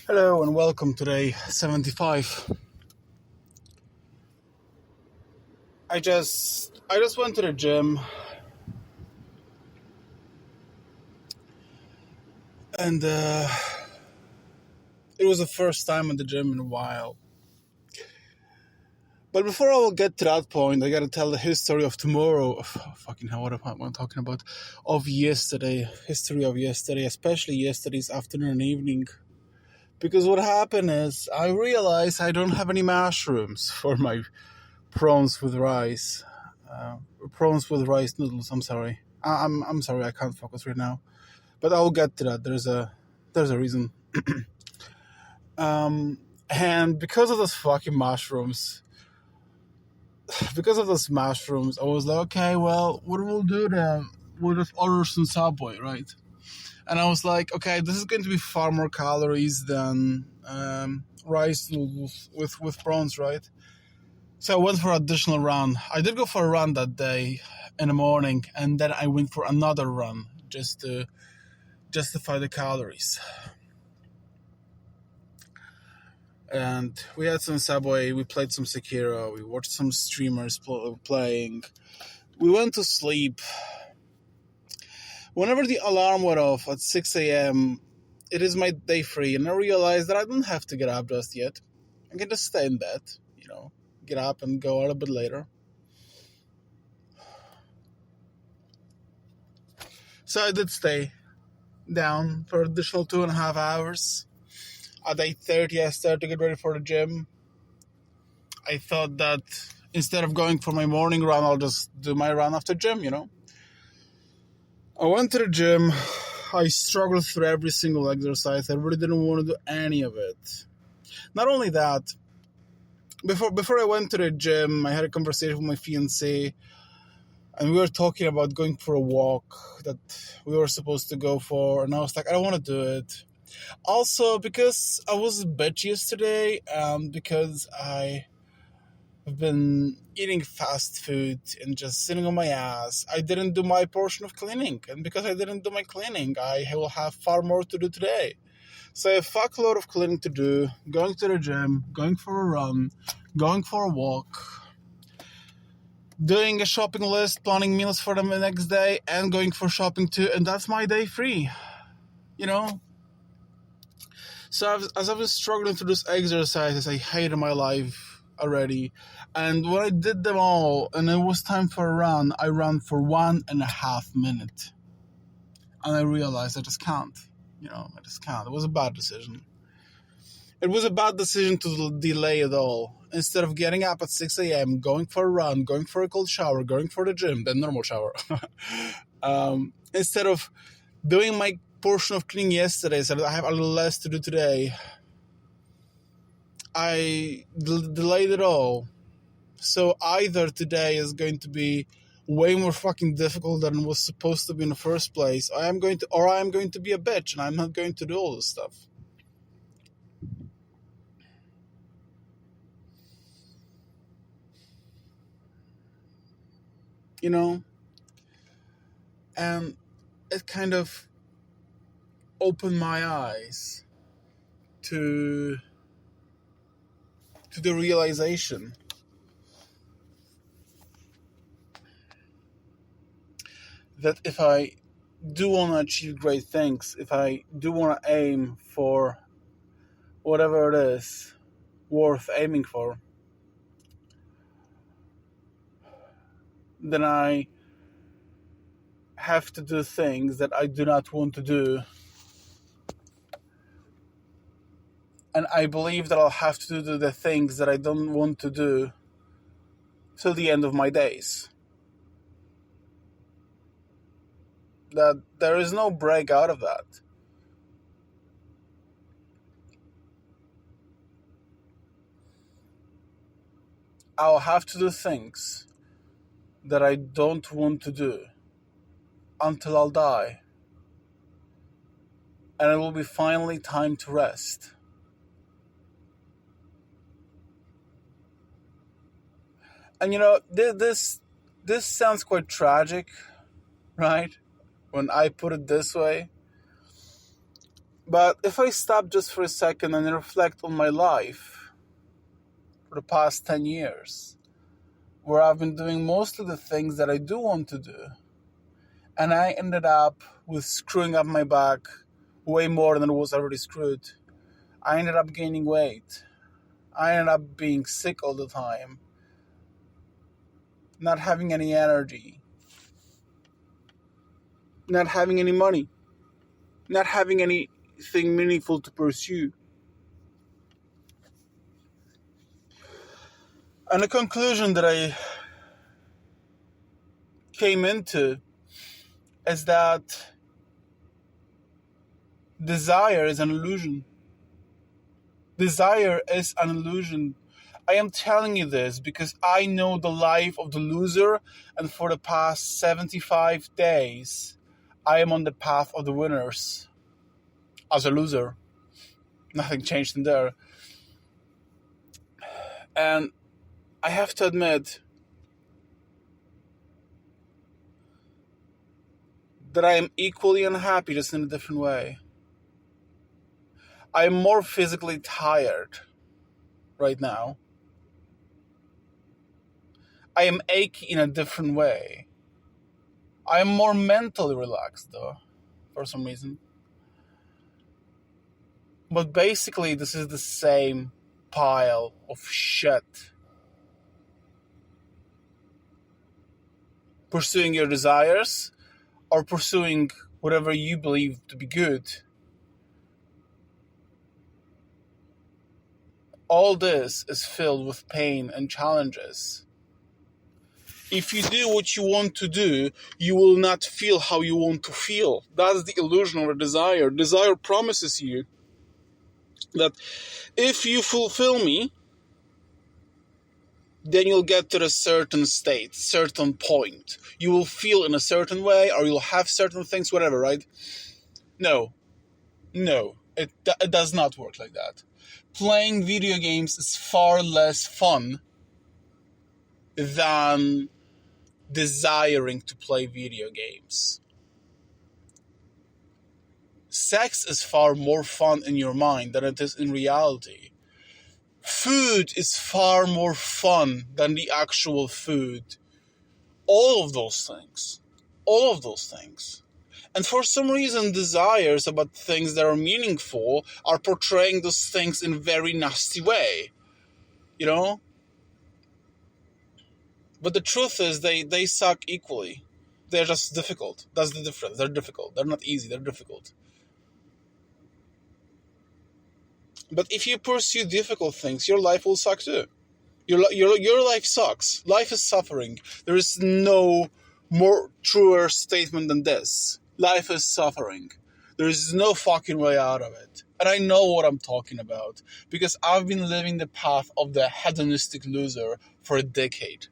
Hello and welcome to day 75. I just went to the gym and it was the first time at the gym in a while. But before I will get to that point, I gotta tell the history of tomorrow. Fucking hell, what am I talking about? Of yesterday, history of yesterday, especially yesterday's afternoon and evening. Because what happened is I realized I don't have any mushrooms for my prawns with rice. Prawns with rice noodles. I'm sorry. I'm sorry. I can't focus right now. But I'll get to that. There's a reason. And because of those fucking mushrooms, I was like, okay, well, what we'll do then? We'll just order some Subway, right? And I was like, okay, this is going to be far more calories than rice noodles with prawns, right? So I went for an additional run. I did go for a run that day in the morning, and then I went for another run just to justify the calories. And we had some Subway, we played some Sekiro, we watched some streamers playing. We went to sleep. Whenever the alarm went off at 6 a.m., it is my day free, and I realized that I don't have to get up just yet. I can just stay in bed, get up and go a little bit later. So I did stay down for an additional 2.5 hours. At 8:30, I started to get ready for the gym. I thought that instead of going for my morning run, I'll just do my run after gym, I went to the gym. I struggled through every single exercise. I really didn't want to do any of it. Not only that, before I went to the gym, I had a conversation with my fiancée, and we were talking about going for a walk that we were supposed to go for, and I was like, I don't want to do it. Also, because I was a bitch yesterday, because I have been eating fast food and just sitting on my ass, I didn't do my portion of cleaning. And because I didn't do my cleaning, I will have far more to do today. So a fuckload of cleaning to do, going to the gym, going for a run, going for a walk, doing a shopping list, planning meals for the next day, and going for shopping too. And that's my day free, So as I was struggling through those exercises, I hated my life already. And when I did them all, and it was time for a run, I ran for 1.5 minutes. And I realized I just can't. I just can't. It was a bad decision. It was a bad decision to delay it all. Instead of getting up at 6 a.m., going for a run, going for a cold shower, going for the gym, then normal shower. Instead of doing my portion of cleaning yesterday, so that I have a little less to do today, I delayed it all. So either today is going to be way more fucking difficult than it was supposed to be in the first place, or I am going to be a bitch and I'm not going to do all this stuff. And it kind of opened my eyes to the realization that if I do want to achieve great things, if I do want to aim for whatever it is worth aiming for, then I have to do things that I do not want to do. And I believe that I'll have to do the things that I don't want to do till the end of my days. That there is no break out of that. I'll have to do things that I don't want to do until I'll die. And it will be finally time to rest. And this sounds quite tragic, right? When I put it this way. But if I stop just for a second and reflect on my life for the past 10 years, where I've been doing most of the things that I do want to do, and I ended up with screwing up my back way more than it was already screwed. I ended up gaining weight. I ended up being sick all the time, not having any energy, not having any money, not having anything meaningful to pursue. And the conclusion that I came into is that desire is an illusion. Desire is an illusion. I am telling you this because I know the life of the loser, and for the past 75 days, I am on the path of the winners as a loser. Nothing changed in there. And I have to admit that I am equally unhappy, just in a different way. I am more physically tired right now. I am achy in a different way. I am more mentally relaxed, though, for some reason. But basically, this is the same pile of shit. Pursuing your desires, or pursuing whatever you believe to be good. All this is filled with pain and challenges. If you do what you want to do, you will not feel how you want to feel. That's the illusion of a desire. Desire promises you that if you fulfill me, then you'll get to a certain state, certain point. You will feel in a certain way, or you'll have certain things, whatever, right? No, it does not work like that. Playing video games is far less fun than desiring to play video games. Sex is far more fun in your mind than it is in reality. Food is far more fun than the actual food. All of those things. And for some reason, desires about things that are meaningful are portraying those things in a very nasty way. You know? But the truth is, they suck equally. They're just difficult. That's the difference. They're difficult. They're not easy. They're difficult. But if you pursue difficult things, your life will suck too. Your life sucks. Life is suffering. There is no more truer statement than this. Life is suffering. There is no fucking way out of it. And I know what I'm talking about because I've been living the path of the hedonistic loser for a decade.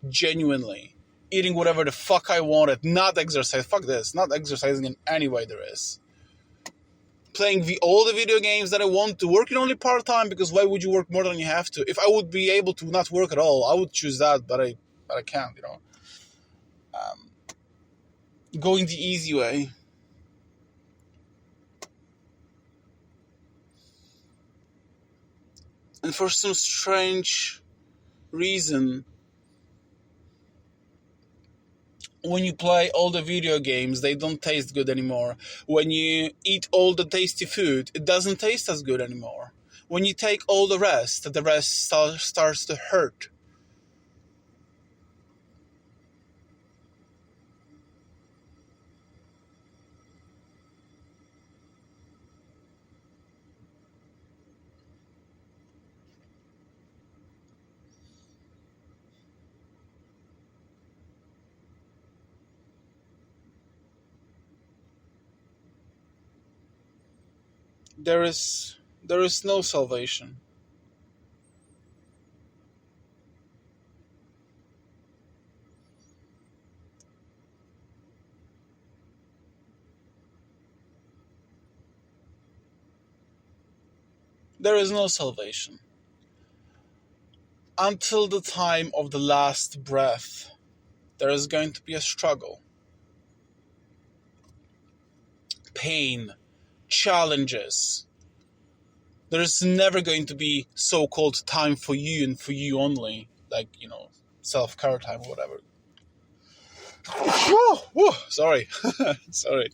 Genuinely. Eating whatever the fuck I wanted. Not exercise. Fuck this. Not exercising in any way there is. Playing all the video games that I want to, working only part-time, because why would you work more than you have to? If I would be able to not work at all, I would choose that, but I can't, you know. Going the easy way. And for some strange reason, when you play all the video games, they don't taste good anymore. When you eat all the tasty food, it doesn't taste as good anymore. When you take all the rest starts to hurt. There is no salvation. There is no salvation. Until the time of the last breath, there is going to be a struggle. Pain, challenges. There's never going to be so-called time for you and for you only, like, self-care time or whatever. Whoa, sorry. Sorry.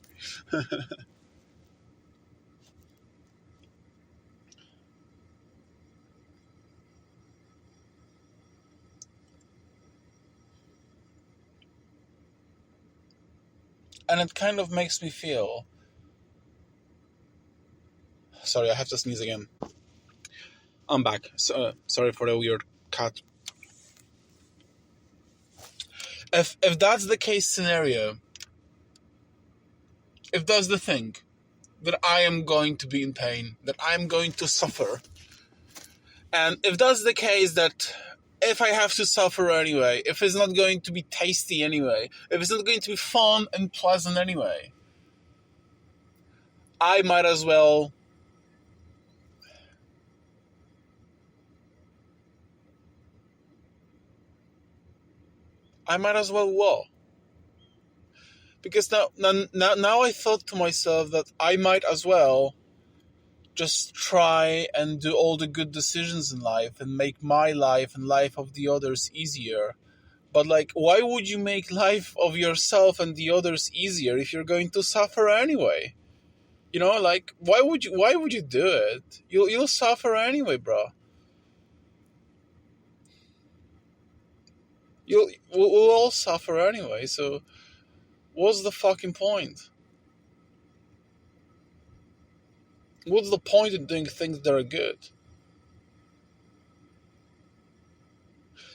And it kind of makes me feel... Sorry, I have to sneeze again. I'm back. So, sorry for the weird cut. If that's the case scenario, if that's the thing, that I am going to be in pain, that I'm going to suffer, and if that's the case, that if I have to suffer anyway, if it's not going to be tasty anyway, if it's not going to be fun and pleasant anyway, I might as well well. Because now I thought to myself that I might as well just try and do all the good decisions in life and make my life and life of the others easier. But like, why would you make life of yourself and the others easier if you're going to suffer anyway? Like, why would you do it? You'll suffer anyway, bro. We'll all suffer anyway, so what's the fucking point? What's the point in doing things that are good?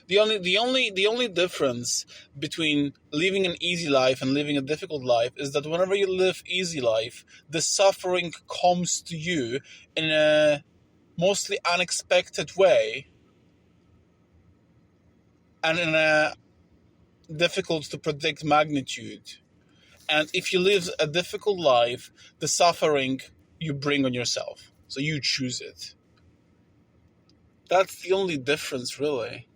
The only difference between living an easy life and living a difficult life is that whenever you live easy life, the suffering comes to you in a mostly unexpected way and in a difficult to predict magnitude. And if you live a difficult life, the suffering you bring on yourself. So you choose it. That's the only difference, really.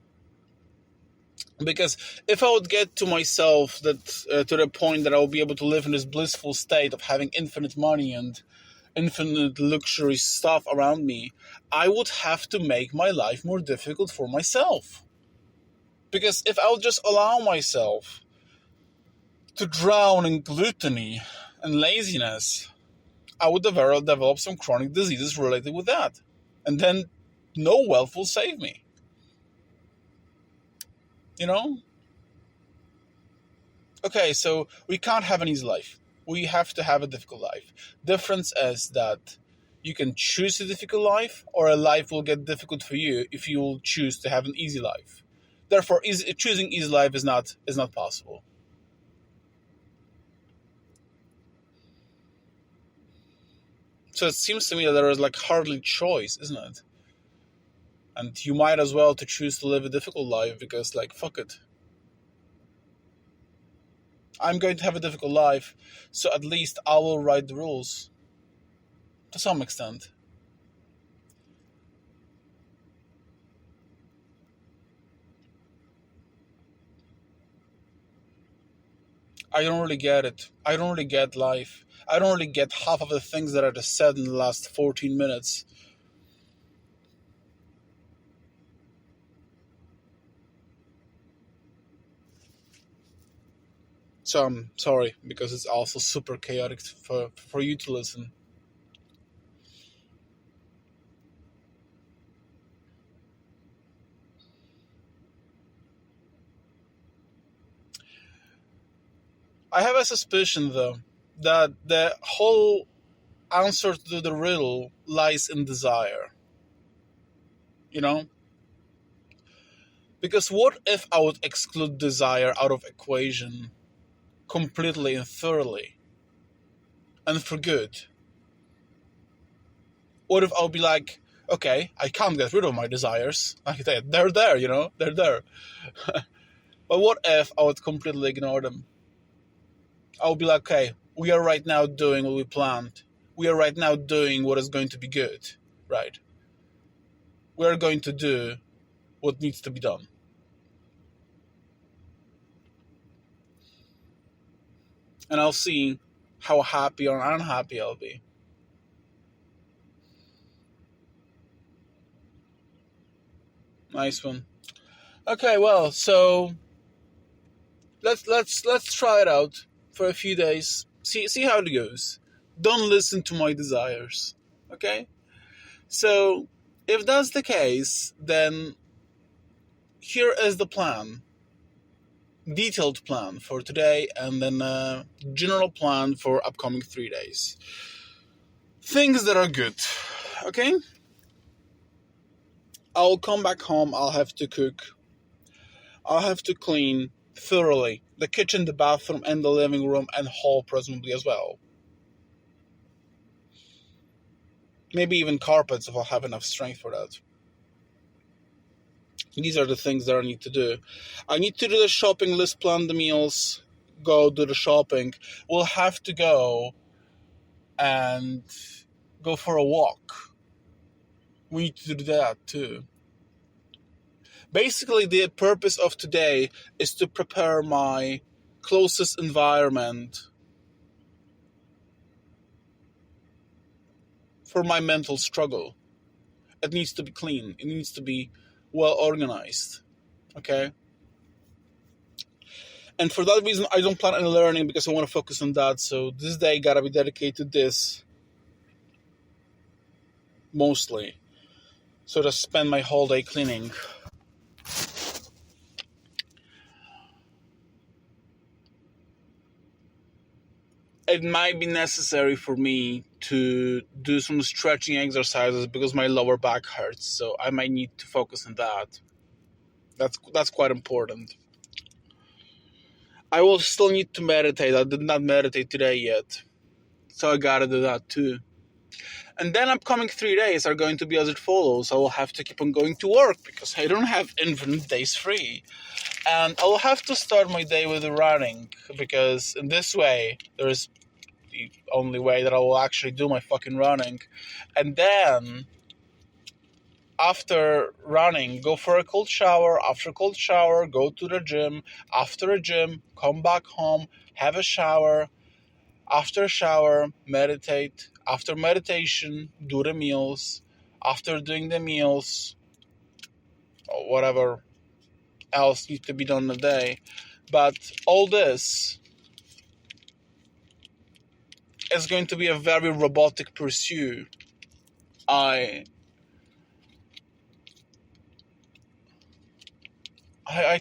Because if I would get to myself that to the point that I will be able to live in this blissful state of having infinite money and infinite luxury stuff around me, I would have to make my life more difficult for myself. Because if I would just allow myself to drown in gluttony and laziness, I would develop some chronic diseases related with that. And then no wealth will save me. Okay, so we can't have an easy life. We have to have a difficult life. Difference is that you can choose a difficult life, or a life will get difficult for you if you will choose to have an easy life. Therefore, choosing easy life is not possible. So it seems to me that there is like hardly choice, isn't it? And you might as well to choose to live a difficult life because, like, fuck it. I'm going to have a difficult life, so at least I will write the rules. To some extent. I don't really get it. I don't really get life. I don't really get half of the things that I just said in the last 14 minutes. So I'm sorry, because it's also super chaotic for you to listen. I have a suspicion, though, that the whole answer to the riddle lies in desire. Because what if I would exclude desire out of equation completely and thoroughly and for good? What if I'll be like, okay, I can't get rid of my desires. Like, they're there, they're there. But what if I would completely ignore them? I'll be like, okay, we are right now doing what we planned. We are right now doing what is going to be good, right? We are going to do what needs to be done. And I'll see how happy or unhappy I'll be. Nice one. Okay, well, so let's try it out for a few days. See how it goes. Don't listen to my desires. Okay? So, if that's the case, then here is the plan. Detailed plan for today, and then a general plan for upcoming 3 days. Things that are good. Okay? I'll come back home, I'll have to cook. I'll have to clean thoroughly the kitchen, the bathroom, and the living room, and hall presumably as well. Maybe even carpets if I'll have enough strength for that. These are the things that I need to do. I need to do the shopping list, plan the meals, go do the shopping. We'll have to go and go for a walk. We need to do that too. Basically, the purpose of today is to prepare my closest environment for my mental struggle. It needs to be clean. It needs to be well organized. Okay? And for that reason, I don't plan on learning because I want to focus on that. So this day gotta be dedicated to this. Mostly. So to spend my whole day cleaning. It might be necessary for me to do some stretching exercises because my lower back hurts. So I might need to focus on that. That's quite important. I will still need to meditate. I did not meditate today yet. So I gotta do that too. And then upcoming 3 days are going to be as it follows. I will have to keep on going to work because I don't have infinite days free. And I will have to start my day with running because in this way, there is the only way that I will actually do my fucking running. And then, after running, go for a cold shower. After a cold shower, go to the gym. After a gym, come back home, have a shower. After a shower, meditate. After meditation, do the meals. After doing the meals, or whatever else needs to be done in the day. But all this is going to be a very robotic pursuit. I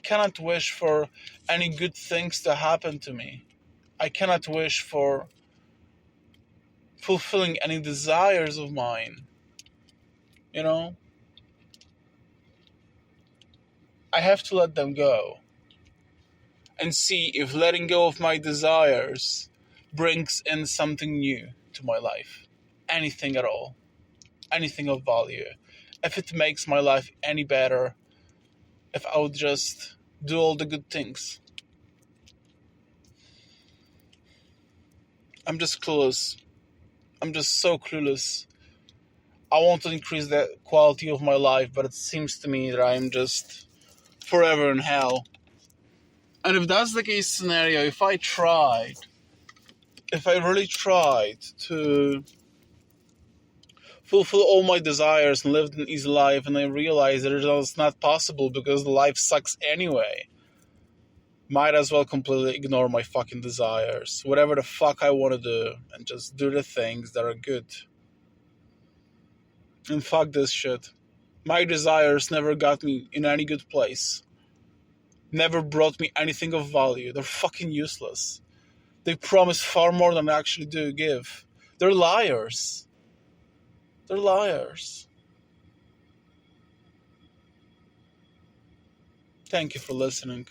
cannot wish for any good things to happen to me. I cannot wish for fulfilling any desires of mine. You know? I have to let them go. And see if letting go of my desires brings in something new to my life. Anything at all. Anything of value. If it makes my life any better. If I would just do all the good things. I'm just clueless. I'm just so clueless. I want to increase the quality of my life, but it seems to me that I'm just forever in hell. And if that's the case scenario, if I really tried to fulfill all my desires and live an easy life, and I realized that it's not possible because the life sucks anyway, might as well completely ignore my fucking desires. Whatever the fuck I want to do, and just do the things that are good. And fuck this shit. My desires never got me in any good place. Never brought me anything of value. They're fucking useless. They promise far more than they actually do give. They're liars. They're liars. Thank you for listening.